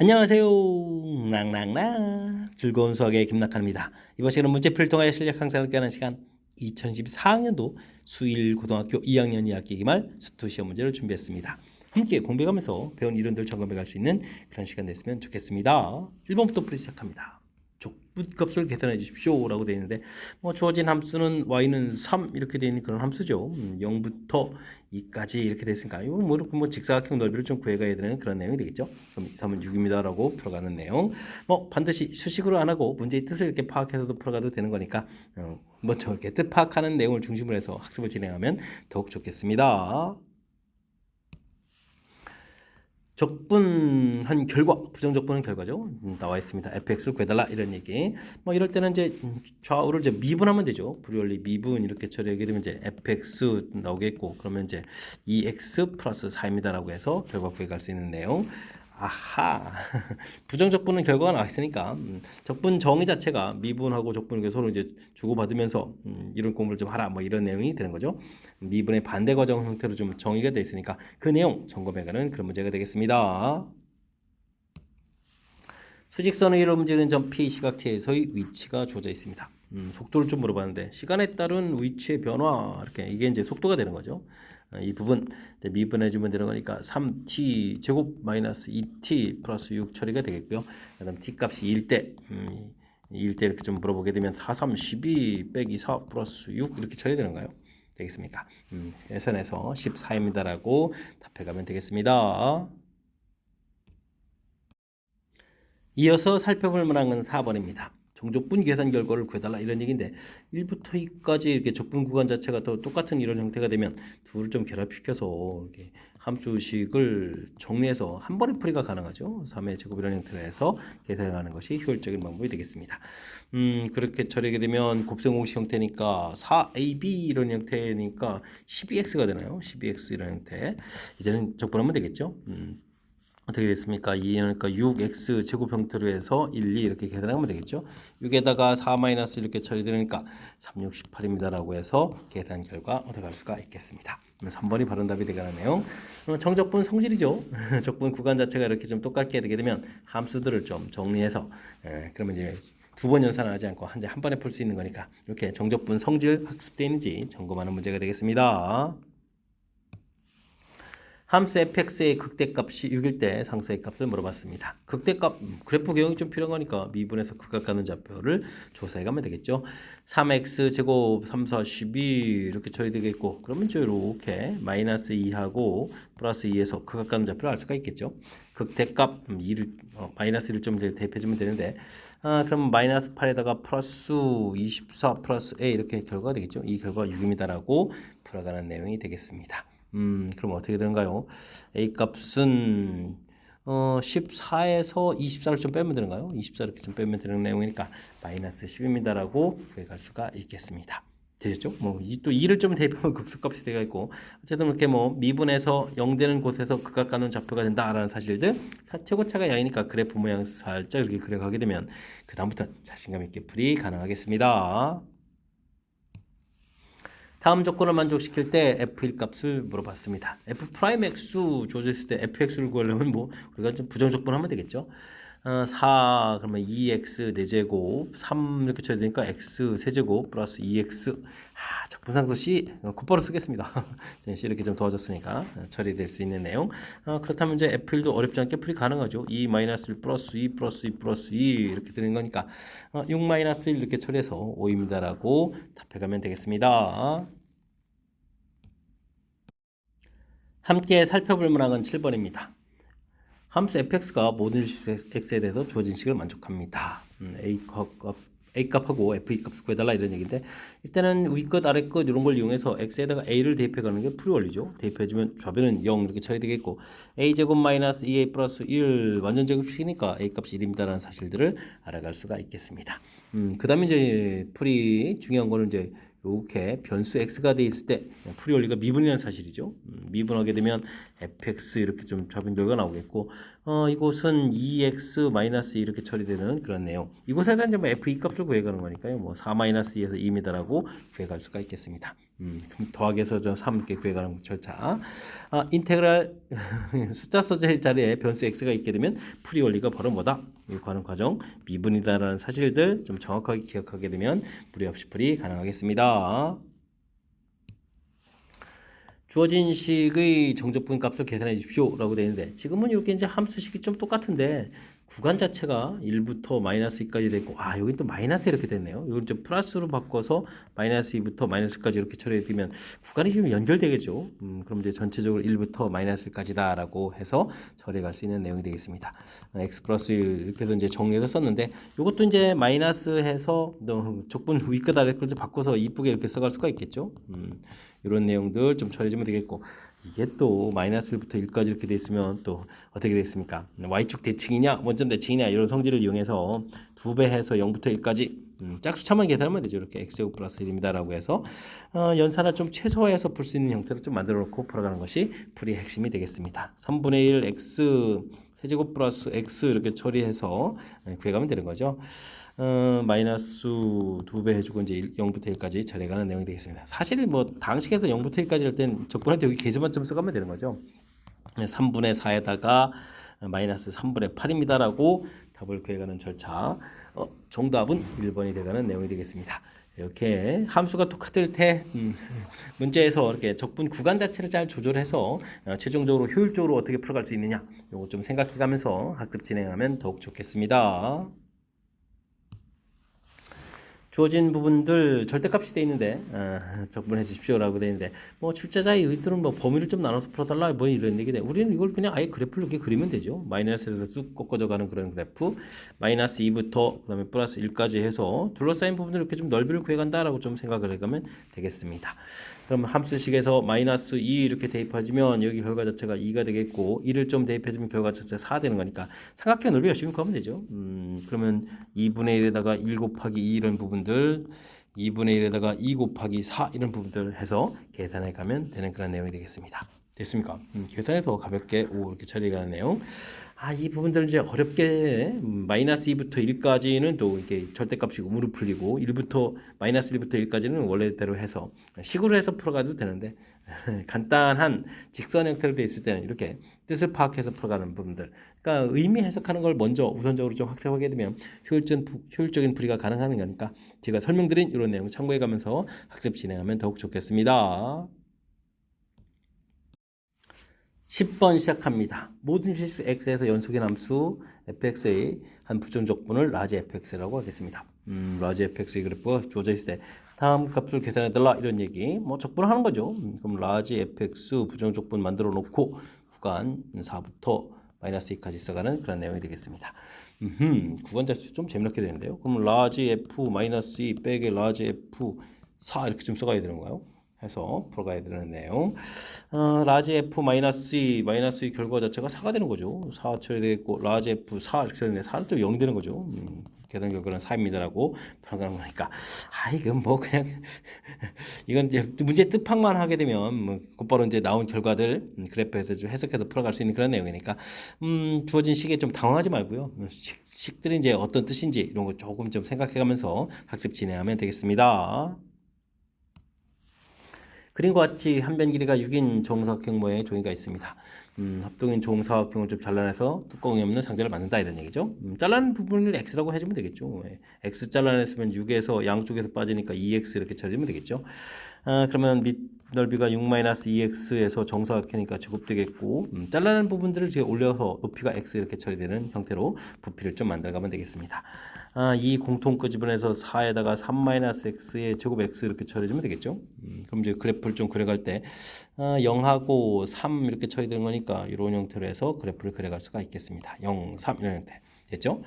안녕하세요. 랑랑랑 즐거운 수학의 김낙한입니다. 이번 시간은 문제풀이를 통하여 실력 향상을 꾀하는 시간 2024학년도 수1 고등학교 2학년 2학기 기말 수투 시험 문제를 준비했습니다. 함께 공부하면서 배운 이론들 점검해 갈 수 있는 그런 시간 됐으면 좋겠습니다. 1번부터 풀이 시작합니다. 족분값을 계산해 주십시오 라고 되어 있는데 주어진 함수는 y는 3 이렇게 되어 있는 그런 함수죠. 0부터 2까지 이렇게 됐으니까 이건 뭐 직사각형 넓이를 좀 구해가야 되는 그런 내용이 되겠죠. 그럼 3은 6입니다 라고 풀어가는 내용. 반드시 수식으로 안 하고 문제의 뜻을 이렇게 파악해서도 풀어가도 되는 거니까 저렇게 뜻 파악하는 내용을 중심으로 해서 학습을 진행하면 더욱 좋겠습니다. 적분한 결과, 부정적분은 결과죠. 나와 있습니다. fx를 구해달라 이런 얘기. 이럴 때는 이제 좌우를 이제 미분하면 되죠. 불연리 미분 이렇게 처리하게 되면 이제 fx 나오겠고, 그러면 이제 2x 플러스 4입니다라고 해서 결과 구해갈 수 있는 내용. 아하. 부정적분은 결과가 나와 있으니까 적분 정의 자체가 미분하고 적분을 서로 이제 주고받으면서 이런 공부를 좀 하라 이런 내용이 되는 거죠. 미분의 반대 과정 형태로 좀 정의가 되어 있으니까 그 내용 점검해가는 그런 문제가 되겠습니다. 수직선의 이론 문제는 점 P 시각체에서의 위치가 주어져 있습니다. 속도를 좀 물어봤는데 시간에 따른 위치의 변화 이렇게 이게 이제 속도가 되는 거죠. 이 부분 미분해주면 되는 거니까 3t 제곱 마이너스 2t 플러스 6 처리가 되겠고요. 그다음 t 값이 1대 1대 이렇게 좀 물어보게 되면 4, 3, 12 빼기 4 플러스 6 이렇게 처리되는가요? 되겠습니까? 계산해서 14입니다라고 답해가면 되겠습니다. 이어서 살펴볼 만한 건 4번입니다. 정적분 계산 결과를 구해달라 이런 얘기인데 1부터 2까지 이렇게 적분 구간 자체가 또 똑같은 이런 형태가 되면 둘을 좀 결합시켜서 이렇게 함수식을 정리해서 한 번에 풀이가 가능하죠. 3의 제곱 이런 형태로 해서 계산하는 것이 효율적인 방법이 되겠습니다. 그렇게 처리하게 되면 곱셈공식 형태니까 4ab 이런 형태니까 12x가 되나요? 12x 이런 형태. 이제는 적분하면 되겠죠. 어떻게 됐습니까? 2니까 6x 제곱 형태로 해서 1, 2 이렇게 계산하면 되겠죠. 6에다가 4 마이너스 이렇게 처리되니까 3, 6, 18입니다라고 해서 계산 결과 얻어갈 수가 있겠습니다. 3번이 바른 답이 되가는 내용. 정적분 성질이죠. 적분 구간 자체가 이렇게 좀 똑같게 되게 되면 함수들을 좀 정리해서 그러면 이제 두 번 연산하지 않고 한 번에 풀 수 있는 거니까 이렇게 정적분 성질 학습되어 있는지 점검하는 문제가 되겠습니다. 함수 fx의 극대값이 6일 때 상수의 값을 물어봤습니다. 극대값 그래프 개형이 좀 필요한 거니까 미분해서 극각가는 좌표를 조사해 가면 되겠죠. 3x 제곱 3, 4, 12 이렇게 처리되겠고, 그러면 이렇게 마이너스 2하고 플러스 2에서 극각가는 좌표를 알 수가 있겠죠. 극대값 2를 마이너스 1을 좀 대입해주면 되는데 그럼 마이너스 8에다가 플러스 24 플러스 a 이렇게 결과가 되겠죠. 이 결과 6입니다라고 풀어가는 내용이 되겠습니다. 그럼 어떻게 되는가요? A 값은 14에서 24를 좀 빼면 되는가요? 24 이렇게 좀 빼면 되는 내용이니까 마이너스 10입니다라고 갈 수가 있겠습니다. 되셨죠? 또 2를 좀 대입하면 극소값이 되어 있고, 어쨌든 이렇게 미분해서 0 되는 곳에서 극각가는 좌표가 된다라는 사실들, 최고차가 0이니까 그래프 모양 살짝 이렇게 그려가게 되면 그 다음부터 자신감 있게 풀이 가능하겠습니다. 다음 조건을 만족시킬 때 f1 값을 물어봤습니다. f 프라임 x 주어져 있을 때 fx를 구하려면 우리가 좀 부정적분 하면 되겠죠. 4 그러면 2x 4제곱 3 이렇게 쳐야 되니까 x 세제곱 플러스 2x 적분상수 c 곧바로 쓰겠습니다. c 이렇게 좀 도와줬으니까 처리될 수 있는 내용. 그렇다면 이제 f1도 어렵지 않게 풀이 가능하죠. 2 마이너스 1 플러스 2 플러스 2 플러스 2 이렇게 되는 거니까 6 마이너스 1 이렇게 처리해서 5입니다라고 답해가면 되겠습니다. 함께 살펴볼 문항은 7번입니다. 함수 fx가 모든 x에 대해서 주어진 식을 만족합니다. a값하고 f2 값을 구해달라 이런 얘기인데, 일단은 위끝 아래끝 이런 걸 이용해서 x에다가 a를 대입해가는 게 풀이 원리죠. 대입해주면 좌변은 0 이렇게 처리되겠고, a제곱 마이너스 2a 플러스 1 완전 제곱식이니까 a값이 1입니다라는 사실들을 알아갈 수가 있겠습니다. 그 다음에 이제 풀이 중요한 거는 이제 이렇게 변수 x가 돼 있을 때 풀이 원리가 미분이라는 사실이죠. 미분하게 되면 fx 이렇게 좀 잡은 결과 나오겠고 이곳은 2x-2 이렇게 처리되는 그런 내용. 이곳에 대한 좀 f2 값을 구해가는 거니까요. 뭐 4-2에서 2m라고 구해갈 수가 있겠습니다. 더하기해서 저 3 이렇게 구해가는 절차. 인테그랄 숫자 써질 자리에 변수 x가 있게 되면 풀이 원리가 바로 뭐다? 이거 하는 과정 미분이다라는 사실들 좀 정확하게 기억하게 되면 무리 없이 풀이 가능하겠습니다. 주어진 식의 정적분 값을 계산해 주십시오 라고 되어 있는데 지금은 여기 이제 함수식이 좀 똑같은데 구간 자체가 1부터 마이너스 2까지 됐고 여기 또 마이너스 이렇게 됐네요. 이걸 좀 플러스로 바꿔서 마이너스 2부터 마이너스까지 이렇게 처리해 두면 구간이 지금 연결되겠죠. 그럼 이제 전체적으로 1부터 마이너스까지다 라고 해서 처리해 갈 수 있는 내용이 되겠습니다. x 플러스 1 이렇게 해서 이제 정리해서 썼는데 이것도 이제 마이너스 해서 적분 위끝 아래 끝을 바꿔서 이쁘게 이렇게 써갈 수가 있겠죠. 이런 내용들 좀 처리해주면 되겠고 이게 또 마이너스 1부터 1까지 이렇게 돼 있으면 또 어떻게 되겠습니까? y축 대칭이냐 원점 대칭이냐 이런 성질을 이용해서 2배 해서 0부터 1까지 짝수차만 계산하면 되죠. 이렇게 x제곱 플러스 1입니다 라고 해서 연산을 좀 최소화해서 풀 수 있는 형태로 좀 만들어 놓고 풀어가는 것이 풀이의 핵심이 되겠습니다. 3분의 1 x 세제곱 플러스 x 이렇게 처리해서 구해가면 되는 거죠. 마이너스 2배 해주고 이제 0부터 1까지 처리해가는 내용이 되겠습니다. 사실 뭐 당식에서 0부터 1까지 할 땐 적분할 때 여기 계수만 좀 써가면 되는 거죠. 3분의 4에다가 마이너스 3분의 8입니다 라고 답을 구해가는 절차. 정답은 1번이 되가는 내용이 되겠습니다. 이렇게 함수가 똑같을 때 문제에서 이렇게 적분 구간 자체를 잘 조절해서 최종적으로 효율적으로 어떻게 풀어갈 수 있느냐 이거 좀 생각해가면서 학습 진행하면 더욱 좋겠습니다. 주어진 부분들 절대값이 돼 있는데 적분해 주십시오라고 돼 있는데 뭐 출제자의 의도는 뭐 범위를 좀 나눠서 풀어달라 뭐 이런 얘기인데 우리는 이걸 그냥 아예 그래프를 이렇게 그리면 되죠. 마이너스에서 쑥 꺾어져 가는 그런 그래프 마이너스 2부터 그다음에 플러스 1까지 해서 둘러싸인 부분을 이렇게 좀 넓이를 구해간다라고 좀 생각을 해가면 되겠습니다. 그럼 함수식에서 마이너스 2 이렇게 대입하시면 여기 결과 자체가 2가 되겠고 2를 좀 대입해주면 결과 자체가 4 되는 거니까 삼각형 넓이 열심히 구하면 되죠. 그러면 2분의 1에다가 1 곱하기 2 이런 부분들 2분의 1에다가 2 곱하기 4 이런 부분들을 해서 계산해 가면 되는 그런 내용이 되겠습니다. 됐습니까? 계산해서 가볍게 이렇게 처리해 가는 내용. 이 부분들은 이제 어렵게 마이너스 2부터 1까지는 또 이렇게 절대값이고 무릎 풀리고 1부터 마이너스 1부터 1까지는 원래대로 해서 식으로 해서 풀어가도 되는데 간단한 직선 형태로 되어 있을 때는 이렇게 뜻을 파악해서 풀어가는 부분들 그러니까 의미 해석하는 걸 먼저 우선적으로 좀 학습하게 되면 효율적인 풀이가 가능한 거니까 제가 설명드린 이런 내용 참고해 가면서 학습 진행하면 더욱 좋겠습니다. 10번 시작합니다. 모든 실수 x에서 연속의 함수 fx의 한 부정적분을 라지 fx라고 하겠습니다. 라지 fx의 그래프가 주어져 있을 때 다음 값을 계산해달라 이런 얘기 뭐 적분을 하는 거죠. 그럼 라지 fx 부정적분 만들어 놓고 구간 4부터 마이너스 2까지 써가는 그런 내용이 되겠습니다. 구간 자체 좀 재미있게 되는데요. 그럼 라지 f 마이너스 2 빼기 라지 f 4 이렇게 좀 써가야 되는 거예요. 해서 풀어가야 되는 내용. 라지 f 마이너스 2 결과 자체가 4가 되는 거죠. 4 처리되겠고 라지 f 4 이렇게 처리되는데 4는 또 0이 되는 거죠. 계산 결과는 4입니다라고 풀어가는 거니까 이건 뭐 그냥 이건 이제 문제 뜻팍만 하게 되면 뭐 곧바로 이제 나온 결과들 그래프에서 좀 해석해서 풀어갈 수 있는 그런 내용이니까 주어진 식에 좀 당황하지 말고요. 식들이 이제 어떤 뜻인지 이런 거 조금 좀 생각해가면서 학습 진행하면 되겠습니다. 그림과 같이 한 변 길이가 6인 정사각형 모양의 종이가 있습니다. 합동인 정사각형을 좀 잘라내서 뚜껑이 없는 상자를 만든다 이런 얘기죠. 잘라낸 부분을 x라고 해주면 되겠죠. x 잘라냈으면 6에서 양쪽에서 빠지니까 2x 이렇게 처리하면 되겠죠. 그러면 밑 넓이가 6-2x에서 정사각형이니까 제곱되겠고 잘라낸 부분들을 제가 올려서 높이가 x 이렇게 처리되는 형태로 부피를 좀 만들어가면 되겠습니다. 이 공통 끄집어내서 4에다가 3-x의 제곱 x 이렇게 처리해주면 되겠죠. 그럼 이제 그래프를 좀 그려갈 때 0하고 3 이렇게 처리되는 거니까 이런 형태로 해서 그래프를 그려갈 수가 있겠습니다. 0, 3 이런 형태 됐죠?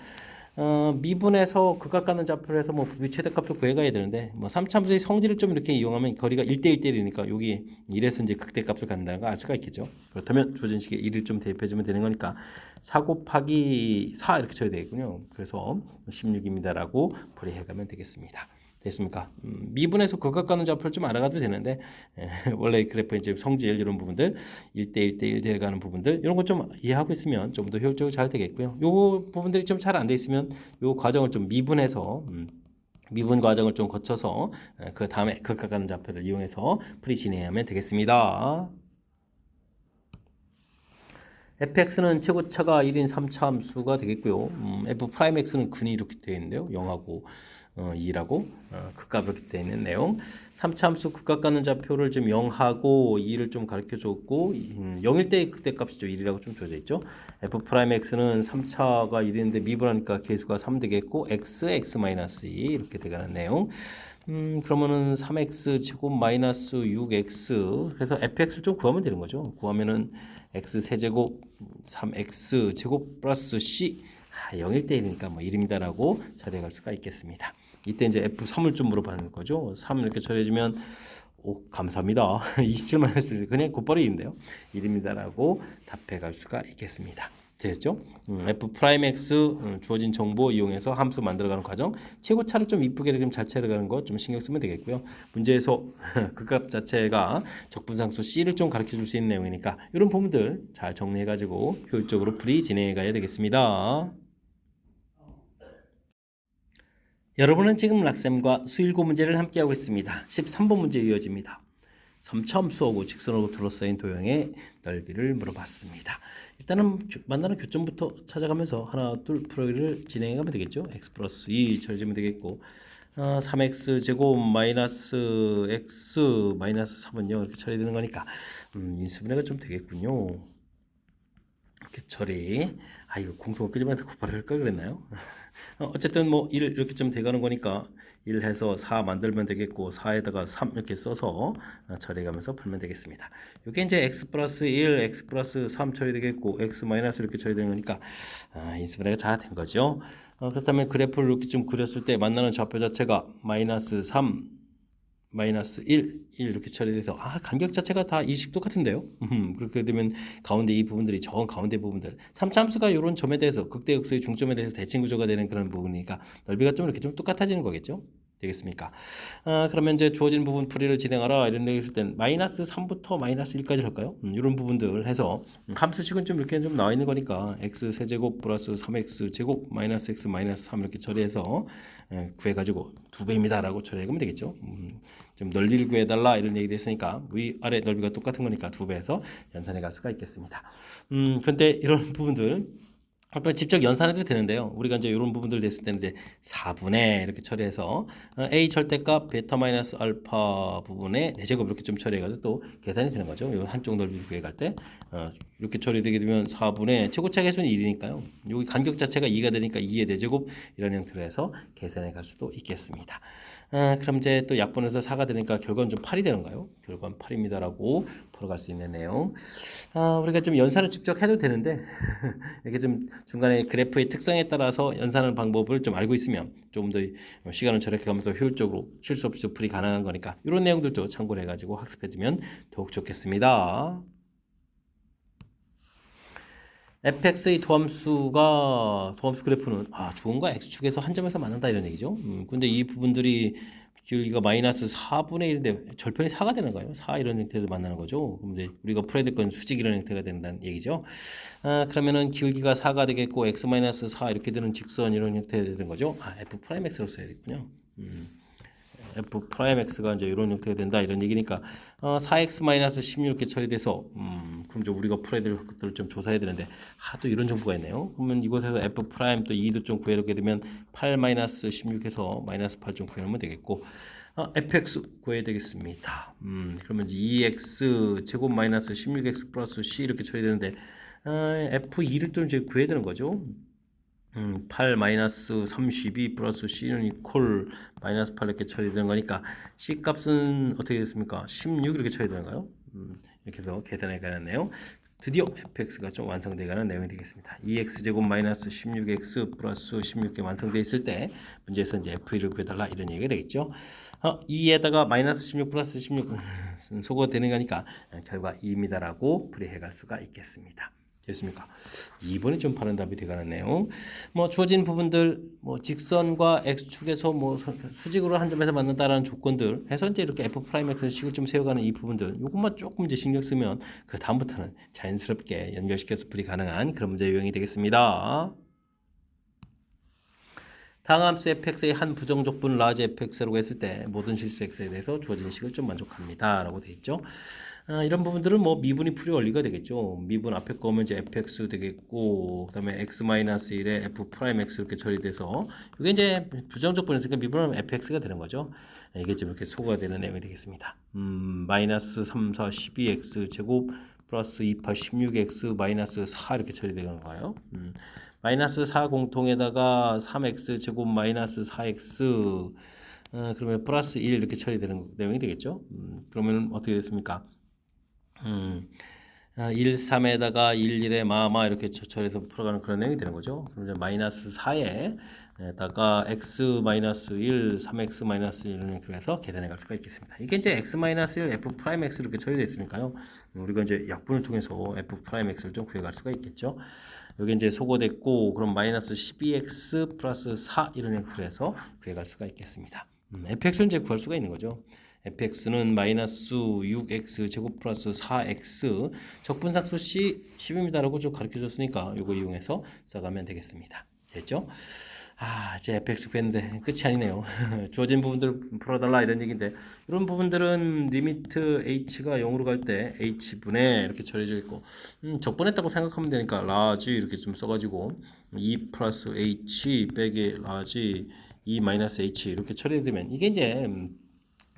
미분에서 극각가는 좌표를 해서 뭐 부피 최대값을 구해가야 되는데 뭐 3참수의 성질을 좀 이렇게 이용하면 거리가 1대1대이니까 여기 1에서 이제 극대값을 갖는다는 걸 알 수가 있겠죠. 그렇다면 주어진 식에 1을 좀 대입해주면 되는 거니까 4 곱하기 4 이렇게 쳐야 되겠군요. 그래서 16입니다라고 풀이해가면 되겠습니다. 됐습니까? 미분에서 극각가는 좌표를 좀 알아가도 되는데 원래 그래프 이제 성질 이런 부분들 1대1 대1 돼가는 부분들 이런 거 좀 이해하고 있으면 좀 더 효율적으로 잘 되겠고요. 요 부분들이 좀 잘 안 돼 있으면 요 과정을 좀 미분해서 미분 과정을 좀 거쳐서 그 다음에 극각가는 좌표를 이용해서 풀이 진행하면 되겠습니다. fx는 최고차가 1인 3차 함수가 되겠고요. f 프라임 x는 근이 이렇게 되어 있는데요. 0하고 2라고 극값 이렇게 되어 있는 내용. 3차 함수 극값가는 좌표를 지금 0하고 2를 좀 가르쳐 줬고 0일 때 그때 값이죠. 1이라고 좀 줘져 있죠. f 프라임 x는 3차가 1인데 미분하니까 계수가 3 되겠고 x 마이너스 2 이렇게 되가는 내용. 그러면은 3x 제곱 마이너스 6x 그래서 fx를 좀 구하면 되는 거죠. 구하면은 x 세제곱 3x 제곱 플러스 c 0일 때 1이니까 뭐 1입니다라고 처리할 수가 있겠습니다. 이때 이제 f3을 좀 물어보는 거죠. 3 이렇게 처리해주면 오 감사합니다. 27 마이너스 1 그냥 곧바로 1인데요. 1입니다라고 답해 갈 수가 있겠습니다. 되겠죠? f 프라임 x 주어진 정보 이용해서 함수 만들어가는 과정 최고차를 좀 이쁘게 이렇게 잘 채려가는 거 좀 신경 쓰면 되겠고요. 문제에서 그 값 자체가 적분상수 c를 좀 가르쳐 줄 수 있는 내용이니까 이런 부분들 잘 정리해 가지고 효율적으로 풀이 진행해 가야 되겠습니다. 여러분은 지금 락쌤과 수일고 문제를 함께하고 있습니다. 13번 문제 이어집니다. 3차 함수하고 직선하고 둘러싸인 도형의 넓이를 물어봤습니다. 일단은 만나는 교점부터 찾아가면서 하나 둘 풀이를 진행해 가면 되겠죠. x 플러스 2 처리하면 되겠고 3x 제곱 마이너스 x 마이너스 3은 0 이렇게 처리되는 거니까 인수분해가 좀 되겠군요. 이렇게 처리. 이거 공통을 끄집어내서 곱하기 할걸 그랬나요? 어쨌든 뭐 1 이렇게 좀 돼가는 거니까 1 해서 4 만들면 되겠고 4에다가 3 이렇게 써서 처리해가면서 풀면 되겠습니다. 이게 이제 x 플러스 1, x 플러스 3 처리되겠고 x 마이너스 이렇게 처리되는 거니까 인수분해가 다 된 거죠. 그렇다면 그래프를 이렇게 좀 그렸을 때 만나는 좌표 자체가 마이너스 3, 마이너스 1 이렇게 처리돼서 간격 자체가 다 이식 똑같은데요. 그렇게 되면 가운데 이 부분들이 정 가운데 부분들 3차 함수가 이런 점에 대해서 극대극소의 중점에 대해서 대칭 구조가 되는 그런 부분이니까 넓이가 좀 이렇게 좀 똑같아지는 거겠죠. 되겠습니까? 그러면 이제 주어진 부분 풀이를 진행하라 이런 얘기 했을 땐 마이너스 3부터 마이너스 1까지 할까요? 이런 부분들 해서 함수식은 좀 이렇게 좀 나와 있는 거니까 x 세제곱 플러스 3x 제곱 마이너스 x 마이너스 3 이렇게 처리해서 구해가지고 2배입니다라고 처리하면 되겠죠. 좀 넓이를 구해달라 이런 얘기 됐으니까 위 아래 넓이가 똑같은 거니까 2배에서 연산해 갈 수가 있겠습니다. 근데 이런 부분들 직접 연산해도 되는데요. 우리가 이제 이런 부분들 됐을 때는 이제 4분의 이렇게 처리해서 a 절대값 베타 마이너스 알파 부분에 4제곱 이렇게 좀 처리해가지고 또 계산이 되는 거죠. 이 한쪽 넓이 구해갈 때 이렇게 처리되게 되면 4분의 최고차 계수는 1이니까요. 여기 간격 자체가 2가 되니까 2의 4제곱 이런 형태로 해서 계산해 갈 수도 있겠습니다. 그럼 이제 또 약분해서 4가 되니까 결과는 좀 8이 되는가요? 결과는 8입니다라고 풀어갈 수 있는 내용. 우리가 좀 연산을 직접 해도 되는데 이렇게 좀 중간에 그래프의 특성에 따라서 연산하는 방법을 좀 알고 있으면 조금 더 시간을 절약해가면서 효율적으로 실수 없이 풀이 가능한 거니까 이런 내용들도 참고를 해가지고 학습해주면 더욱 좋겠습니다. fx의 도함수 그래프는 주어과 x축에서 한 점에서 만난다 이런 얘기죠. 근데 이 부분들이 기울기가 마이너스 4분의 1인데 절편이 4가 되는 거예요. 4 이런 형태를 만나는 거죠. 그럼 이제 우리가 풀어야 될 건 수직 이런 형태가 된다는 얘기죠. 그러면은 기울기가 4가 되겠고 x 마이너스 4 이렇게 되는 직선 이런 형태가 되는 거죠. f 프라임 x로 써야겠군요. f 프라임 x가 이제 이런 형태가 된다 이런 얘기니까 4x 마이너스 16 이렇게 처리돼서 그럼 이제 우리가 풀어야 될 것들을 좀 조사해야 되는데 또 이런 정보가 있네요. 그러면 이곳에서 f 프라임 또 2도 좀 구해놓게 되면 8 마이너스 16에서 마이너스 8 좀 구해놓으면 되겠고 fx 구해야 되겠습니다. 그러면 이제 2x 제곱 마이너스 16x 플러스 c 이렇게 처리되는데 f2를 또 이제 구해야 되는 거죠. 8 마이너스 32 플러스 c는 이퀄 마이너스 8 이렇게 처리되는 거니까 c 값은 어떻게 됐습니까? 16 이렇게 처리되는가요? 이렇게 해서 계산해 가는 내용. 드디어 fx가 좀 완성되어 가는 내용이 되겠습니다. 2x제곱 마이너스 16x 플러스 16개 완성되어 있을 때 문제에서 이제 f1을 구해달라 이런 얘기가 되겠죠. 2에다가 마이너스 16 플러스 16 소거되는 거니까 결과 2입니다라고 풀이해 갈 수가 있겠습니다. 됐습니까? 2번이 좀 바른 답이 되가는 내용. 뭐 주어진 부분들 뭐 직선과 x축에서 뭐 수직으로 한 점에서 만난다라는 조건들 해서 이제 이렇게 f 프라임 x는 식을 좀 세워가는 이 부분들 요것만 조금 이제 신경 쓰면 그 다음부터는 자연스럽게 연결시켜서 풀이 가능한 그런 문제 유형이 되겠습니다. 다항함수 fx의 한 부정적분 라지 fx라고 했을 때 모든 실수 x에 대해서 주어진 식을 좀 만족합니다 라고 되어 있죠. 이런 부분들은 뭐 미분이 풀이 원리가 되겠죠. 미분 앞에 거면 이제 fx 되겠고, 그 다음에 x-1에 f 프라임 x 이렇게 처리돼서 이게 이제 부정적분이니까 미분하면 fx가 되는 거죠. 이게 좀 이렇게 소거가 되는 내용이 되겠습니다. 마이너스 3, 4, 12x 제곱 플러스 2, 8, 16x 마이너스 4 이렇게 처리되는 거예요. 마이너스 4 공통에다가 3x 제곱 마이너스 4x 그러면 플러스 1 이렇게 처리되는 내용이 되겠죠. 그러면 어떻게 됐습니까? 1, 3에다가 1, 1에 마마 이렇게 처리해서 풀어가는 그런 내용이 되는 거죠. 그럼 이제 마이너스 4에다가 x 마이너스 1, 3x 마이너스 1 이렇게 해서 계산해 갈 수가 있겠습니다. 이게 이제 x 마이너스 1, f 프라임 x 이렇게 처리되어 있으니까요. 우리가 이제 약분을 통해서 f 프라임 x를 좀 구해 갈 수가 있겠죠. 여기 이제 소거됐고 그럼 마이너스 12x 플러스 4 이런 형태로 해서 구해 갈 수가 있겠습니다. fx는 이제 구할 수가 있는 거죠. fx는 마이너스 6x 제곱 플러스 4x 적분상수 c 10입니다라고 좀 가르쳐줬으니까 이거 이용해서 써가면 되겠습니다. 됐죠? 이제 fx 구했는데 끝이 아니네요. 주어진 부분들 풀어달라 이런 얘기인데 이런 부분들은 리미트 h가 0으로 갈 때 h분의 이렇게 처리되어 있고 적분했다고 생각하면 되니까 라지 이렇게 좀 써가지고 2 플러스 h 빼기 라지 2 마이너스 h 이렇게 처리되면 이게 이제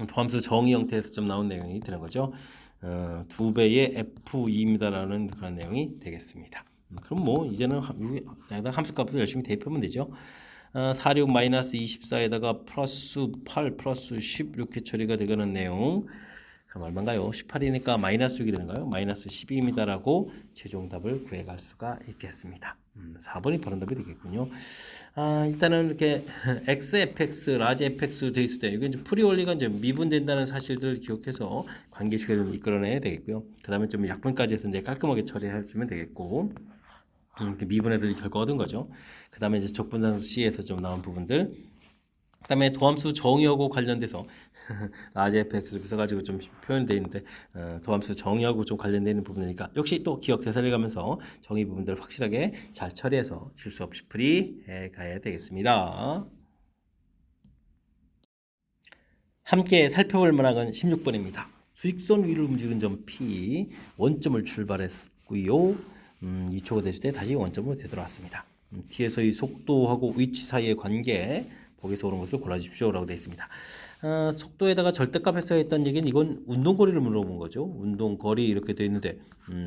도함수 정의 형태에서 좀 나온 내용이 되는 거죠. 2배의 f2입니다라는 그런 내용이 되겠습니다. 그럼 뭐 이제는 함수 값을 열심히 대입하면 되죠. 46 마이너스 24에다가 플러스 8 플러스 10 이렇게 처리가 되는 내용. 그럼 얼마인가요? 18이니까 마이너스 6이 되는가요? 마이너스 12입니다라고 최종 답을 구해갈 수가 있겠습니다. 4번이 바른 답이 되겠군요. 일단은 이렇게 xfx, 라지 fx 돼 있을 때 이게 이제 풀이 원리가 이제 미분된다는 사실들을 기억해서 관계식을 좀 이끌어내야 되겠고요. 그 다음에 좀 약분까지 해서 이제 깔끔하게 처리해주면 되겠고. 미분해서 결과 얻은 거죠. 그 다음에 이제 적분상수 C에서 좀 나온 부분들. 그 다음에 도함수 정의하고 관련돼서 라지 fx 이렇게 써가지고 좀 표현되어 있는데 도함수 정의하고 좀 관련되어 있는 부분이니까 역시 또 기억 되살려가면서 정의 부분들을 확실하게 잘 처리해서 실수 없이 풀이해 가야 되겠습니다. 함께 살펴볼 문항은 16번입니다. 수직선 위를 움직이는 점 P 원점을 출발했고요. 2초가 됐을 때 다시 원점으로 되돌아왔습니다. T에서의 속도하고 위치 사이의 관계 거기서 오는 것을 골라주십시오 라고 되어 있습니다. 속도에다가 절대값 했어야 했다는 얘기는 이건 운동거리를 물어본 거죠. 운동거리 이렇게 되어 있는데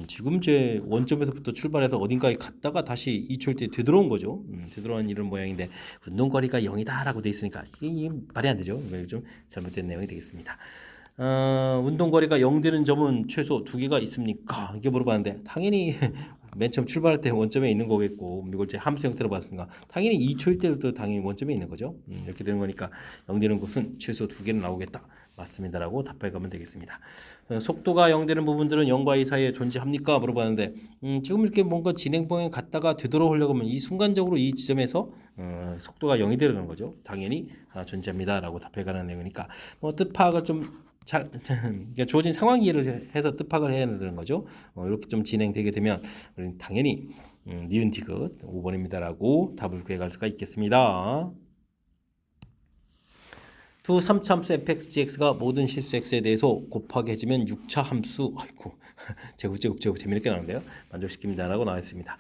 지금 제 원점에서부터 출발해서 어딘가에 갔다가 다시 2초일 때 되돌아온 거죠. 되돌아온 이런 모양인데 운동거리가 0이다 라고 되어 있으니까 이게 말이 안 되죠. 이거 좀 잘못된 내용이 되겠습니다. 운동거리가 0 되는 점은 최소 2개가 있습니까? 이게 물어봤는데 당연히 맨 처음 출발할 때 원점에 있는 거겠고 이걸 이제 함수 형태로 봤으니까 당연히 2초일 때도 당연히 원점에 있는 거죠. 이렇게 되는 거니까 0 되는 곳은 최소 2개는 나오겠다. 맞습니다라고 답해 가면 되겠습니다. 속도가 0 되는 부분들은 0과 2 사이에 존재합니까? 물어봤는데 지금 이렇게 뭔가 진행 방향 갔다가 되돌아오려고 하면 이 순간적으로 이 지점에서 속도가 0이 되는 거죠. 당연히 존재합니다라고 답해 가는 내용이니까 뭐 뜻 파악을 좀 그러니까 주어진 상황 이해를 해서 뜻 파악을 해야 되는 거죠. 이렇게 좀 진행되게 되면 우리는 당연히 니은 디귿 5번입니다라고 답을 구해갈 수가 있겠습니다. 두 3차 함수 fx, gx가 모든 실수 x에 대해서 곱하기 해주면 6차 함수 아이고 제곱 재미있게 나오는데요. 만족시킵니다라고 나와 있습니다.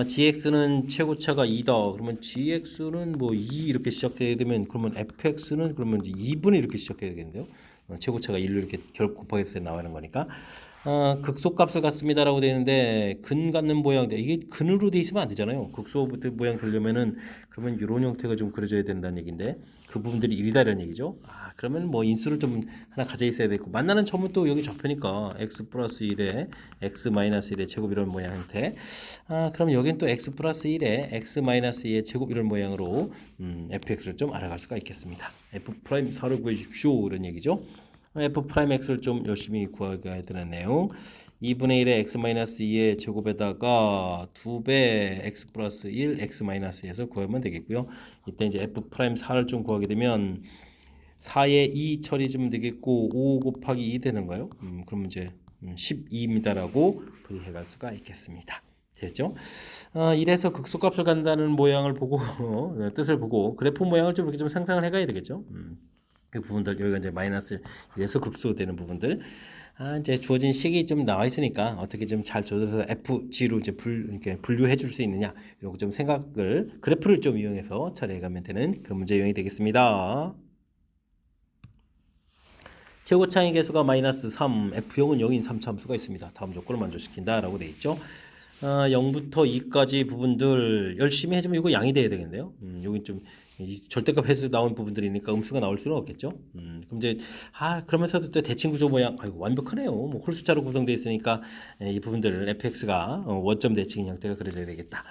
gx는 최고차가 2다. 그러면 gx는 뭐 2 이렇게 시작되게 되면 그러면 fx는 그러면 이제 2분의 이렇게 시작해야 되겠는데요. 최고차가 1로 이렇게 결 곱하기 해서 나오는 거니까 극소값을 갖습니다라고 되어 있는데 근 갖는 모양인데 이게 근으로 돼 있으면 안 되잖아요. 극소 모양 되려면은 그러면 이런 형태가 좀 그려져야 된다는 얘기인데 그 부분들이 1이다라는 얘기죠. 그러면 뭐 인수를 좀 하나 가져 있어야 되고 만나는 점은 또 여기 좌표니까 x 플러스 1에 x 마이너스 1의 제곱 이런 모양 형태. 그럼 여긴 또 x 플러스 1에 x 마이너스 2의 제곱 이런 모양으로 fx를 좀 알아갈 수가 있겠습니다. f 프라임 4를 구해 주십시오 이런 얘기죠. f 프라임 x를 좀 열심히 구하게 되는 내용. 2분의 1의 x-2의 제곱에다가 2배 x 플러스 1 x-2에서 구하면 되겠고요. 이때 이제 f'4를 좀 구하게 되면 4에 2 처리 좀 되겠고 5 곱하기 2 되는가요? 그러면 이제 12입니다라고 풀이해갈 수가 있겠습니다. 됐죠? 이래서 극소값을 간다는 모양을 보고 뜻을 보고 그래프 모양을 좀 이렇게 좀 상상을 해가야 되겠죠. 이 부분들 여기가 이제 마이너스 이래서 극소되는 부분들 이제 주어진 식이 좀 나와 있으니까 어떻게 좀 잘 조절해서 FG로 이제 이렇게 분류해 줄 수 있느냐 이런 거 좀 생각을 그래프를 좀 이용해서 처리해 가면 되는 그런 문제 유형이 되겠습니다. 최고차의 개수가 마이너스 3, F형은 0인 3차함수가 있습니다. 다음 조건을 만족시킨다 라고 되어 있죠. 0부터 2까지 부분들 열심히 해주면 이거 양이 돼야 되겠네요. 여기 좀 절대값 해서 나온 부분들이니까 음수가 나올 수는 없겠죠. 그럼 이제 그러면서도 또 대칭 구조 모양 아이고 완벽하네요. 뭐 홀수자로 구성되어 있으니까 이 부분들을 fx가 원점 대칭인 형태가 그려져야 되겠다.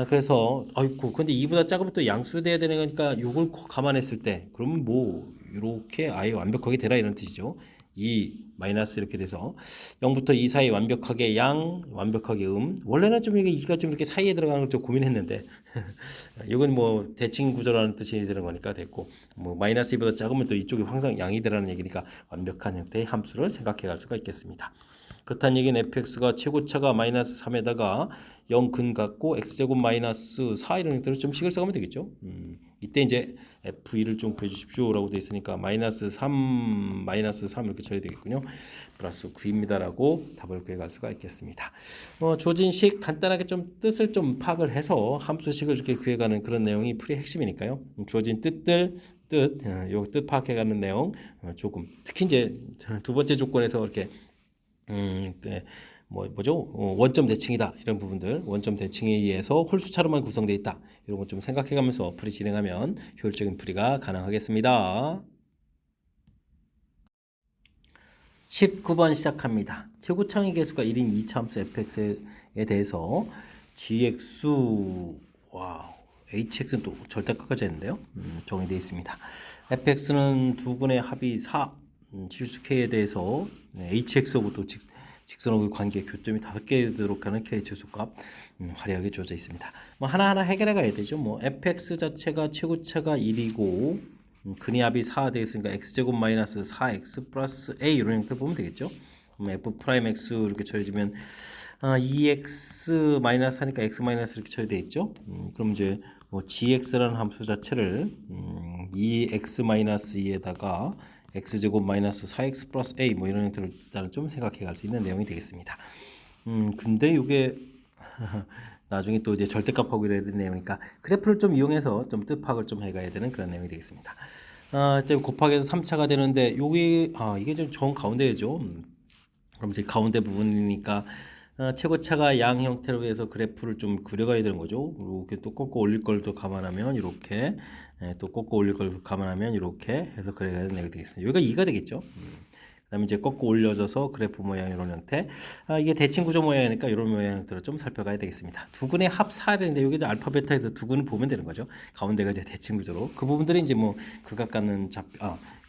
그래서 아이고 근데 2보다 작으면 또 양수돼야 되는 거니까 이걸 감안했을 때 그러면 뭐 이렇게 아예 완벽하게 되라 이런 뜻이죠. 2 마이너스 이렇게 돼서 0부터 2 사이 완벽하게 양, 완벽하게 원래는 좀 이게 2가 좀 이렇게 사이에 들어가는 걸 좀 고민했는데 이건 뭐 대칭 구조라는 뜻이 되는 거니까 됐고 뭐 마이너스 2보다 작으면 또 이쪽이 항상 양이 되라는 얘기니까 완벽한 형태의 함수를 생각해 갈 수가 있겠습니다. 그렇다는 얘기는 fx가 최고차가 마이너스 3에다가 0근 같고 x제곱 마이너스 4 이런 형태로 좀 식을 써가면 되겠죠. 이때 이제 f2를 좀 구해주십시오 라고 되어 있으니까 마이너스 3 이렇게 처리되겠군요. 플러스 9입니다 라고 답을 구해갈 수가 있겠습니다. 조진식 간단하게 좀 뜻을 좀 파악을 해서 함수식을 이렇게 구해가는 그런 내용이 풀이의 핵심이니까요. 주어진 요 뜻 파악해가는 내용 조금 특히 이제 두 번째 조건에서 이렇게 뭐죠? 원점 대칭이다 이런 부분들 원점 대칭에 의해서 홀수차로만 구성되어 있다 이런 거 좀 생각해가면서 풀이 진행하면 효율적인 풀이가 가능하겠습니다. 19번 시작합니다. 최고차의 개수가 1인 2차 함수 fx에 대해서 gx hx는 또 절대값까지 했는데요. 정의되어 있습니다. fx는 두 근의 합이 4 실수 k에 대해서 hx하고도 직선하고의 관계 교점이 5개 되도록 하는 k 최소값 화려하게 주어져 있습니다. 뭐 하나하나 해결해 가야 되죠. 뭐 fx 자체가 최고차가 1이고 근의 합이 4 되겠으니까 x제곱 마이너스 4x 플러스 a 이런 형태 보면 되겠죠. f 프라임 x 이렇게 처리되면 2x 마이너스 하니까 x 마이너스 이렇게 처리되어 있죠. 그럼 이제 뭐 gx라는 함수 자체를 2x 마이너스 2에다가 x제곱 마이너스 4x 플러스 a 뭐 이런 형태로 일단은 좀 생각해 갈 수 있는 내용이 되겠습니다. 근데 이게 나중에 또 이제 절대값하고 이래야 되는 내용이니까 그래프를 좀 이용해서 좀 뜻 파악을 좀 해가야 되는 그런 내용이 되겠습니다. 이제 곱하기해서 3차가 되는데 여기 이게 좀 정 가운데죠. 그럼 이제 가운데 부분이니까 최고차가 양 형태로 해서 그래프를 좀 그려가야 되는 거죠. 이렇게 또 꺾어 올릴 걸 또 감안하면 이렇게 또 꺾어 올릴 걸 감안하면 이렇게 해서 그려가야 되는 되겠습니다. 여기가 2가 되겠죠. 그다음에 이제 꺾어 올려져서 그래프 모양 이런 형태. 이게 대칭 구조 모양이니까 이런 모양 형태로 좀 살펴가야 되겠습니다. 두 근의 합 4야 되는데 여기도 알파 베타에서 두 근을 보면 되는 거죠. 가운데가 이제 대칭 구조로 그 부분들이 이제 뭐 극각 갖는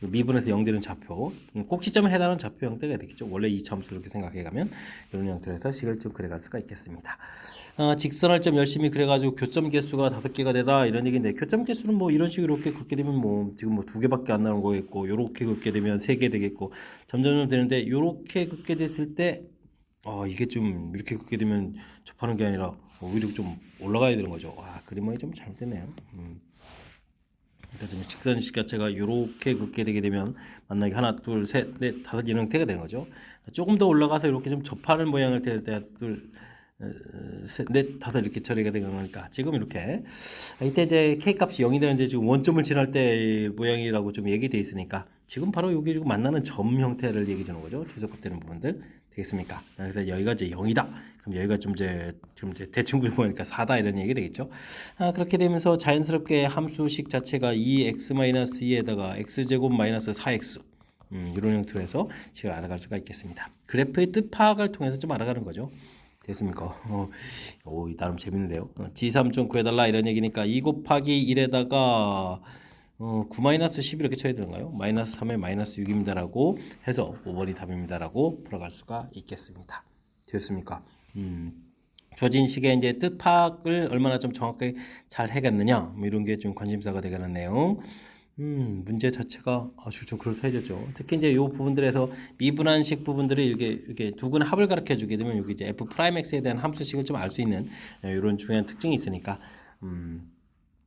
미분에서 0 되는 좌표, 꼭지점에 해당하는 좌표 형태가 되겠죠. 원래 이 함수 이렇게 생각해가면 이런 형태에서 식을 좀 그려갈 수가 있겠습니다. 직선을 좀 열심히 그려가지고 교점 개수가 5개가 되다 이런 얘기인데 교점 개수는 뭐 이런 식으로 이렇게 긋게 되면 뭐 지금 뭐 2개밖에 안 나오는 거겠고 요렇게 긋게 되면 3개 되겠고 점점 되는데 요렇게 긋게 됐을 때 이게 좀 이렇게 긋게 되면 접하는 게 아니라 오히려 좀 올라가야 되는 거죠. 그림 모양이 좀 잘못됐네요. 그래서 직선식 자체가 이렇게 긋게 되게 되면 만나게 하나, 둘, 셋, 넷, 다섯 이런 형태가 되는 거죠. 조금 더 올라가서 이렇게 좀 접하는 모양을 될 때 둘, 셋, 넷, 다섯 이렇게 처리가 되는 거니까 지금 이렇게 이때 이제 k 값이 0이 되는데 지금 원점을 지날 때 모양이라고 좀 얘기돼 있으니까 지금 바로 여기 만나는 점 형태를 얘기해 주는 거죠. 최소값 되는 부분들 되겠습니까? 그래서 여기가 이제 0이다. 그럼 여기가 좀 이제 대충 구조니까 4다 이런 얘기 되겠죠. 그렇게 되면서 자연스럽게 함수식 자체가 2x-2에다가 x제곱 마이너스 4x 이런 형태로 해서 식을 알아갈 수가 있겠습니다. 그래프의 뜻 파악을 통해서 좀 알아가는 거죠. 됐습니까? 나름 재밌는데요. G3 좀 구해달라 이런 얘기니까 2 곱하기 1에다가 9-10 이렇게 쳐야 되는가요? 마이너스 3에 마이너스 6입니다라고 해서 5번이 답입니다라고 풀어갈 수가 있겠습니다. 됐습니까? 주어진 식의 이제 뜻 파악을 얼마나 좀 정확하게 잘 해갔느냐, 뭐 이런 게 좀 관심사가 되가는 내용. 문제 자체가 아주 좀 그럴싸해졌죠. 특히 이제 요 부분들에서 미분한식 부분들이 이렇게 두근의 합을 가르쳐 주게 되면 여기 이제 f 프라임 x에 대한 함수식을 좀 알 수 있는 이런 중요한 특징이 있으니까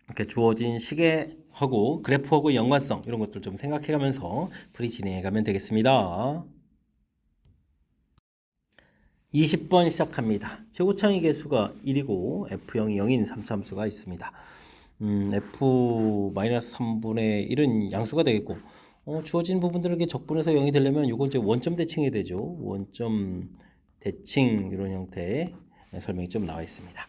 이렇게 주어진 식하고 그래프하고 연관성 이런 것들 좀 생각해가면서 풀이 진행해가면 되겠습니다. 20번 시작합니다. 최고창의 개수가 1이고 f0이 0인 3차함수가 있습니다. f-3분의 1은 양수가 되겠고 주어진 부분들을 이렇게 적분해서 0이 되려면 이걸 이제 원점 대칭이 되죠. 원점 대칭 이런 형태의 설명이 좀 나와 있습니다.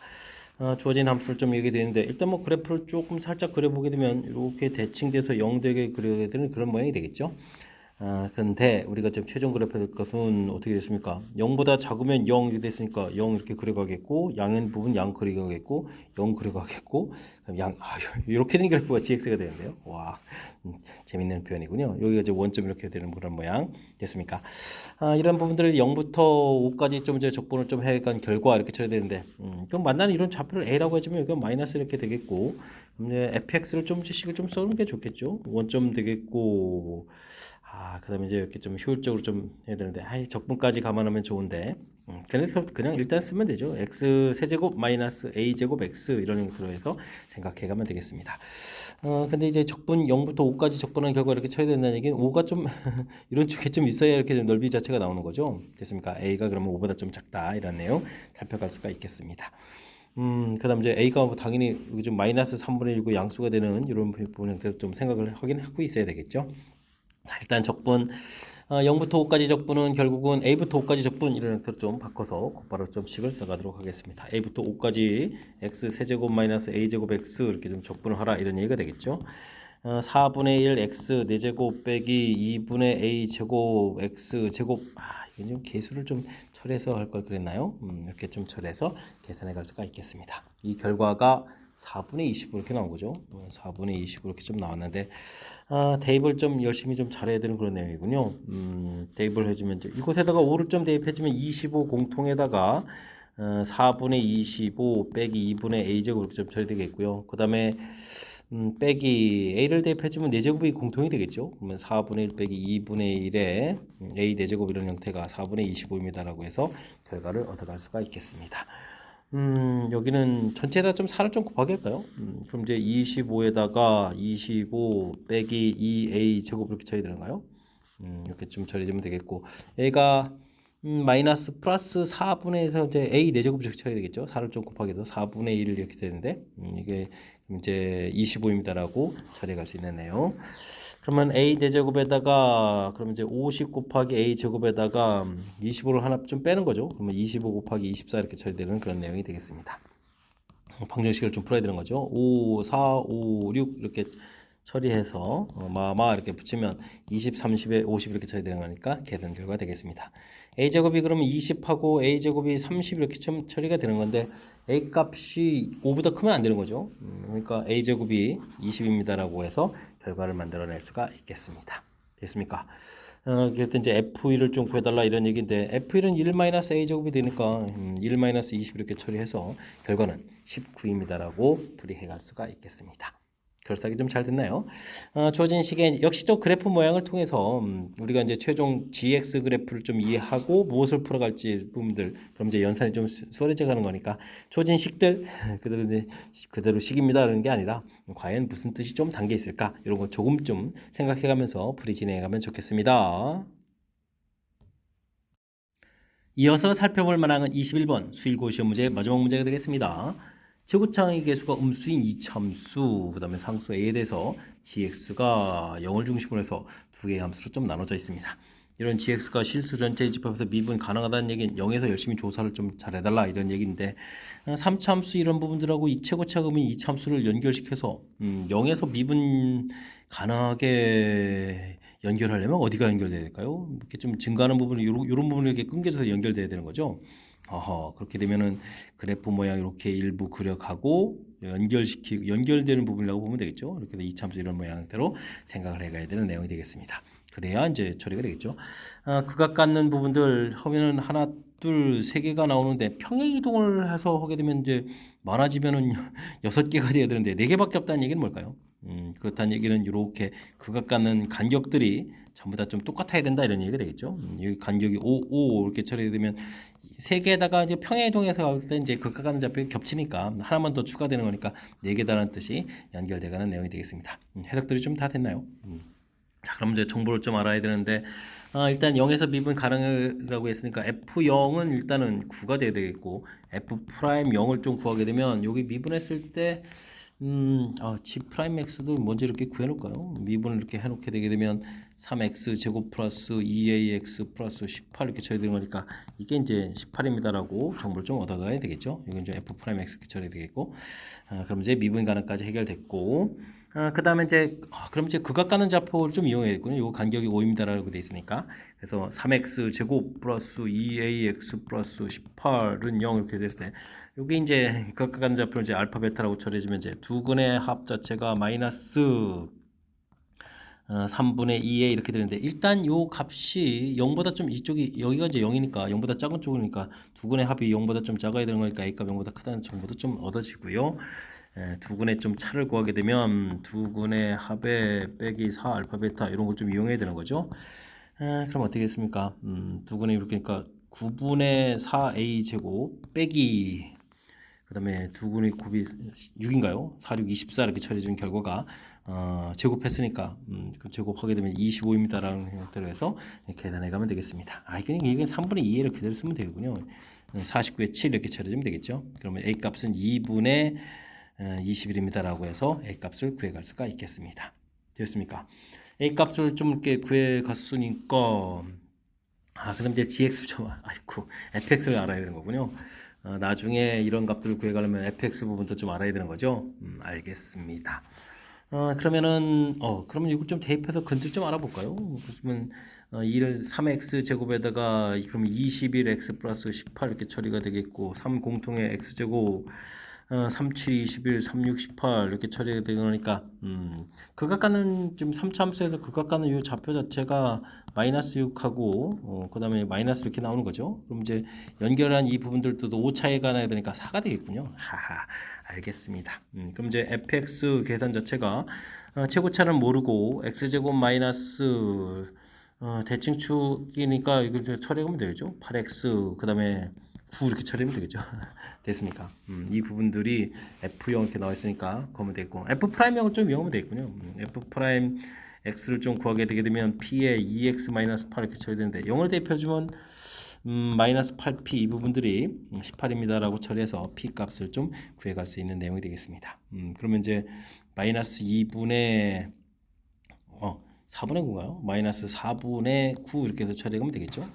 주어진 함수를 좀 얘기해 되는데 일단 뭐 그래프를 조금 살짝 그려보게 되면 이렇게 대칭돼서 0 되게 그려야 되는 그런 모양이 되겠죠. 근데 우리가 지금 최종 그래프의 것은 어떻게 됐습니까? 0보다 작으면 0 이렇게 됐으니까 0 이렇게 그려가겠고 양은 부분 양 그려가겠고 0 그려가겠고 이렇게 된 그래프가 GX가 되는데요. 와, 재밌는 표현이군요. 여기가 이제 원점 이렇게 되는 그런 모양 됐습니까? 이런 부분들을 0부터 5까지 좀 이제 적분을 좀 해간 결과 이렇게 쳐야 되는데 그럼 만나는 이런 좌표를 A라고 해주면 이건 마이너스 이렇게 되겠고 이제 fx를 좀 식을 좀 써는 게 좋겠죠. 원점 되겠고 그 다음에 이제 이렇게 좀 효율적으로 좀 해야 되는데, 적분까지 감안하면 좋은데, 그래서 그냥 일단 쓰면 되죠. x 세제곱 마이너스 a 제곱 x 이런 식으로 해서 생각해 가면 되겠습니다. 근데 이제 적분 0부터 5까지 적분한 결과 이렇게 쳐야 된다는 얘기는 5가 좀 이런 쪽에 좀 있어야 이렇게 넓이 자체가 나오는 거죠. 됐습니까? a가 그러면 5보다 좀 작다 이런 내용 살펴갈 수가 있겠습니다. 그 다음 이제 a가 당연히 여기 좀 마이너스 3분의 1고 양수가 되는 이런 부분에 대해서 좀 생각을 하긴 하고 있어야 되겠죠. 자, 일단 적분 0부터 5까지 적분은 결국은 a부터 5까지 적분 이런 형태로 좀 바꿔서 곧바로 좀 식을 써가도록 하겠습니다. a부터 5까지 x 세제곱 마이너스 a 제곱 x 이렇게 좀 적분을 하라 이런 얘기가 되겠죠. 4분의 1 x 4제곱 빼기 2분의 a 제곱 x 제곱 이건 좀 개수를 좀 처리해서 할 걸 그랬나요? 이렇게 좀 처리해서 계산해 갈 수가 있겠습니다. 이 결과가 4분의 20 이렇게 나온 거죠. 4분의 20 이렇게 좀 나왔는데 대입을 좀 열심히 좀 잘해야 되는 그런 내용이군요. 대입을 해주면 이곳에다가 5를 좀 대입해주면 25 공통에다가 4분의 25 빼기 2분의 a제곱 이렇게 좀 처리되겠고요. 그 다음에 빼기 a를 대입해주면 4제곱이 공통이 되겠죠. 그러면 4분의 1 빼기 2분의 1에 a 4제곱 이런 형태가 4분의 25입니다라고 해서 결과를 얻어갈 수가 있겠습니다. 여기는 전체에다 좀 4를 좀 곱하게 할까요? 그럼 이제 25에다가 25 빼기 2a 제곱 이렇게 처리 되는가요? 이렇게 좀 처리되면 되겠고 a가 마이너스 플러스 4분의 이제 a 4제곱 이렇게 처리 되겠죠? 4를 좀 곱하게 해서 4분의 1 이렇게 되는데 이게 이제 25입니다라고 처리할 수 있는 내용. 그러면 a 4제곱에다가 그러면 이제 50 곱하기 a 제곱에다가 25를 하나 좀 빼는 거죠. 그러면 25 곱하기 24 이렇게 처리되는 그런 내용이 되겠습니다. 방정식을 좀 풀어야 되는 거죠. 5, 4, 5, 6 이렇게 처리해서 이렇게 붙이면 20, 30에 50 이렇게 처리되는 거니까 계산 결과 되겠습니다. a제곱이 그러면 20하고 a제곱이 30 이렇게 처리가 되는 건데 a 값이 5보다 크면 안 되는 거죠. 그러니까 a제곱이 20입니다라고 해서 결과를 만들어낼 수가 있겠습니다. 됐습니까? 그래서 이제 f1을 좀 구해달라 이런 얘기인데 f1은 1-a제곱이 되니까 1-20 이렇게 처리해서 결과는 19입니다라고 풀이해 갈 수가 있겠습니다. 결석이 좀 잘 됐나요? 주어진 식의 역시 또 그래프 모양을 통해서 우리가 이제 최종 GX 그래프를 좀 이해하고 무엇을 풀어갈지 부분들 그럼 이제 연산이 좀 수월해져 가는 거니까 주어진 식들 그대로 식입니다 이런 게 아니라 과연 무슨 뜻이 좀 담겨 있을까 이런 거 조금 좀 생각해가면서 풀이 진행해가면 좋겠습니다. 이어서 살펴볼 만한 21번 수일고 시험 문제 마지막 문제가 되겠습니다. 최고창의 개수가 음수인 이차함수 그 다음에 상수 a에 대해서 gx가 0을 중심으로 해서 두 개의 함수로 좀 나눠져 있습니다. 이런 gx가 실수 전체의 집합에서 미분 가능하다는 얘기는 0에서 열심히 조사를 좀 잘해달라 이런 얘기인데 3차함수 이런 부분들하고 이 최고차음인 이차함수를 연결시켜서 0에서 미분 가능하게 연결하려면 어디가 연결돼야 될까요? 이렇게 좀 증가하는 부분을 이런 부분을 이렇게 끊겨져서 연결돼야 되는 거죠. 그렇게 되면은 그래프 모양 이렇게 일부 그려가고 연결되는 부분이라고 보면 되겠죠. 이렇게 이참수 이런 모양대로 생각을 해가야 되는 내용이 되겠습니다. 그래야 이제 처리가 되겠죠. 극악 갖는 부분들 하면은 하나 값들 3개가 나오는데 평행 이동을 해서 하게 되면 이제 많아지면은 6개가 돼야 되는데 4개밖에 없다는 얘기는 뭘까요? 그렇다는 얘기는 이렇게 극악 갖는 간격들이 전부 다 좀 똑같아야 된다 이런 얘기가 되겠죠. 여기 간격이 5 이렇게 처리되면 3개에다가 이제 평행 이동해서 할 때 이제 극악 갖는 좌표가 겹치니까 하나만 더 추가되는 거니까 4개다라는 뜻이 연결돼가는 내용이 되겠습니다. 해석들이 좀 다 됐나요? 자, 그럼 이제 정보를 좀 알아야 되는데 일단 0에서 미분 가능이라고 했으니까 F0은 일단은 9가 돼야 되겠고 F 프라임 0을 좀 구하게 되면 여기 미분했을 때 G 프라임 X도 먼저 이렇게 구해놓을까요? 미분을 이렇게 해놓게 되게 되면 3X 제곱 플러스 2AX 플러스 18 이렇게 처리되는 거니까 이게 이제 18입니다라고 정보를 좀 얻어가야 되겠죠. 이건 이제 F 프라임 X 이렇게 처리되겠고 그럼 이제 미분 가능까지 해결됐고 그 다음에 이제 그럼 이제 극악 가는 좌표를 좀 이용해야겠군요. 요 간격이 5입니다라고 돼 있으니까 그래서 3x 제곱 플러스 2ax 플러스 18은 0 이렇게 됐을 때 여기 이제 극악 가는 좌표를 이제 알파 베타라고 처리해주면 이제 두근의 합 자체가 마이너스 3분의 2에 이렇게 되는데 일단 요 값이 0보다 좀 이쪽이 여기가 이제 0이니까 0보다 작은 쪽이니까 두근의 합이 0보다 좀 작아야 되는 거니까 A값 0보다 크다는 정보도 좀 얻어지고요. 두근의 좀 차를 구하게 되면 두근의 합에 빼기 4 알파 베타 이런 걸 좀 이용해야 되는 거죠. 그럼 어떻게 됐습니까? 두근의 이렇게니까 9분의 4A 제곱 빼기 그 다음에 두근의 곱이 6인가요? 4, 6, 24 이렇게 처리해준 결과가 제곱했으니까 그 제곱하게 되면 25입니다라는 형태로 해서 계산해 가면 되겠습니다. 이건 3분의 2를 그대로 쓰면 되겠군요. 49에 7 이렇게 처리해주면 되겠죠. 그러면 A 값은 2분의 21입니다라고 해서 A 값을 구해갈 수가 있겠습니다. 되었습니까? A 값을 좀 이렇게 구해갔으니까 그럼 이제 GX 좀 FX를 알아야 되는 거군요. 나중에 이런 값들을 구해가려면 FX 부분도 좀 알아야 되는 거죠. 알겠습니다. 그러면 이걸 좀 대입해서 근질 좀 알아볼까요? 그러면 2를 3x 제곱에다가 그러면 21x 플러스 18 이렇게 처리가 되겠고 3 공통의 x 제곱 37, 21, 36, 18 이렇게 처리가 되니까 극악가는 지금 3차함수에서 극악가는 이 좌표 자체가 마이너스 6하고 그 다음에 마이너스 이렇게 나오는 거죠. 그럼 이제 연결한 이 부분들도 오차이가 나야 되니까 4가 되겠군요. 하하, 알겠습니다. 그럼 이제 fx 계산 자체가 최고차는 모르고 x제곱 마이너스 대칭축이니까 이걸 처리하면 되겠죠. 8x 그 다음에 9 이렇게 처리하면 되겠죠. 됐습니까? 이 부분들이 F0 이렇게 나와 있으니까 그러면 되겠고 F 프라임형을 좀 이용하면 되겠군요. F 프라임 X를 좀 구하게 되게 되면 P에 2X 마이너스 8 이렇게 처리되는데 0을 대입해주면 마이너스 8P 이 부분들이 18입니다라고 처리해서 P 값을 좀 구해갈 수 있는 내용이 되겠습니다. 그러면 이제 마이너스 2분의 4분의 9인가요? 마이너스 4분의 9 이렇게 해서 처리하면 되겠죠.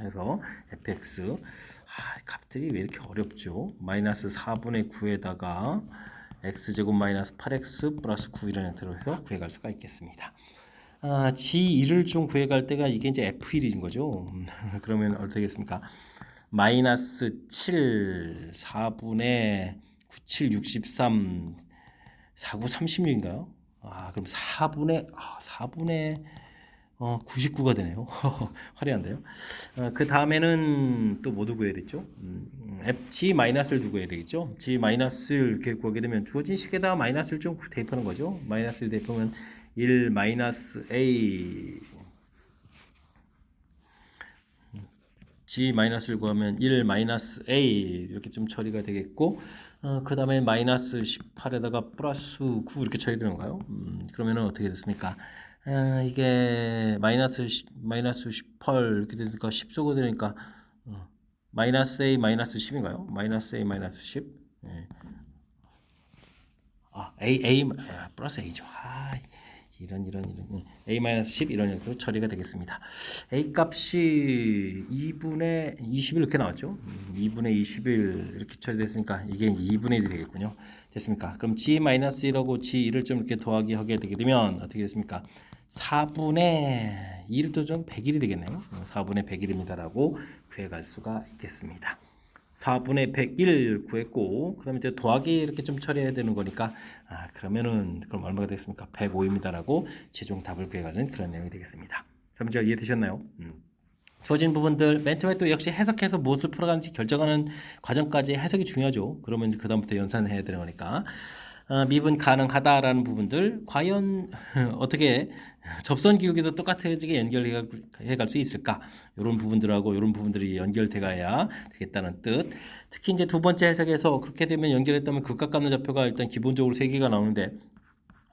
해서 fx 값들이 왜 이렇게 어렵죠? 마이너스 4분의 9에다가 x제곱 마이너스 8x 플러스 9 이런 형태로 해서 구해갈 수가 있겠습니다. G1을 좀 구해갈 때가 이게 이제 F1인 거죠. 그러면 어떻게 되겠습니까? 마이너스 7 4분의 9, 7, 63 4, 9, 36인가요? 그럼 4분의 99가 되네요. 화려한데요. 그 다음에는 또 뭐 두고 해야 되죠? G 마이너스를 두고 해야 되겠죠? G 마이너스를 이렇게 구하게 되면 주어진 식에다가 마이너스를 좀 대입하는 거죠. 마이너스를 대입하면 1 마이너스 A G 마이너스를 구하면 1 마이너스 A 이렇게 좀 처리가 되겠고 그 다음에 마이너스 18에다가 플러스 9 이렇게 처리되는가요? 그러면은 어떻게 됐습니까? 이게 마이너스 18 이렇게 되니까 10쏘가 되니까 마이너스 A 마이너스 10인가요? 마이너스 A 마이너스 10 A 플러스 A죠. 이런 A 마이너스 10 이런 형태로 처리가 되겠습니다. A 값이 2분의 21 이렇게 나왔죠. 2분의 21 이렇게 처리됐으니까 이게 이제 2분의 1이 되겠군요. 됐습니까? 그럼 G 마이너스 1하고 G1을 좀 이렇게 더하기 하게 되게 되면 어떻게 됐습니까? 4분의 1도 좀 100일이 되겠네요. 4분의 100일입니다라고 구해갈 수가 있겠습니다. 4분의 101 구했고, 그 다음에 이제 더하기 이렇게 좀 처리해야 되는 거니까, 그러면은, 그럼 얼마가 되겠습니까? 105입니다라고 최종 답을 구해가는 그런 내용이 되겠습니다. 그럼 이제 이해되셨나요? 주어진 부분들 맨 처음에 또 역시 해석해서 무엇을 풀어가는지 결정하는 과정까지 해석이 중요하죠. 그러면 이제 그다음부터 연산해야 되는 거니까. 미분 가능하다라는 부분들 과연 어떻게 접선 기울기도 똑같아지게 연결해 갈 수 있을까? 이런 부분들하고 이런 부분들이 연결돼 가야 되겠다는 뜻. 특히 이제 두 번째 해석에서 그렇게 되면 연결했다면 극각각는 좌표가 일단 기본적으로 세 개가 나오는데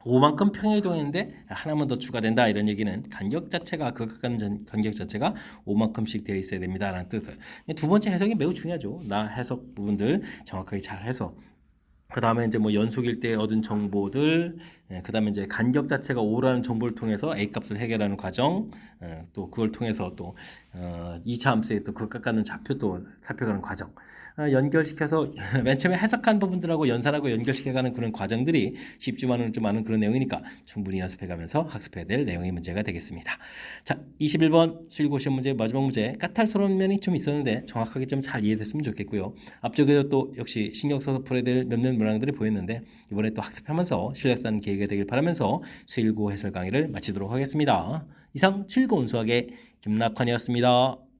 5만큼 평행이동했는데 하나만 더 추가된다 이런 얘기는 간격 자체가 극각각는 간격 자체가 5만큼씩 되어 있어야 됩니다라는 뜻을. 두 번째 해석이 매우 중요하죠. 나 해석 부분들 정확하게 잘 해서 그 다음에 이제 뭐 연속일 때 얻은 정보들, 그 다음에 이제 간격 자체가 5라는 정보를 통해서 A 값을 해결하는 과정, 또 그걸 통해서 또 2차 함수의 또 극각각는 좌표도 살펴가는 과정, 연결시켜서 맨 처음에 해석한 부분들하고 연산하고 연결시켜가는 그런 과정들이 쉽지만은 좀 많은 그런 내용이니까 충분히 연습해가면서 학습해야 될 내용의 문제가 되겠습니다. 자, 21번 수일고시험 문제 마지막 문제 까탈스러운 면이 좀 있었는데 정확하게 좀 잘 이해됐으면 좋겠고요. 앞쪽에도 또 역시 신경 써서 풀어야 될 몇몇 문항들이 보였는데 이번에 또 학습하면서 실력 쌓는 계기가 되길 바라면서 수일고 해설 강의를 마치도록 하겠습니다. 이상 즐거운 수학의 김낙환이었습니다.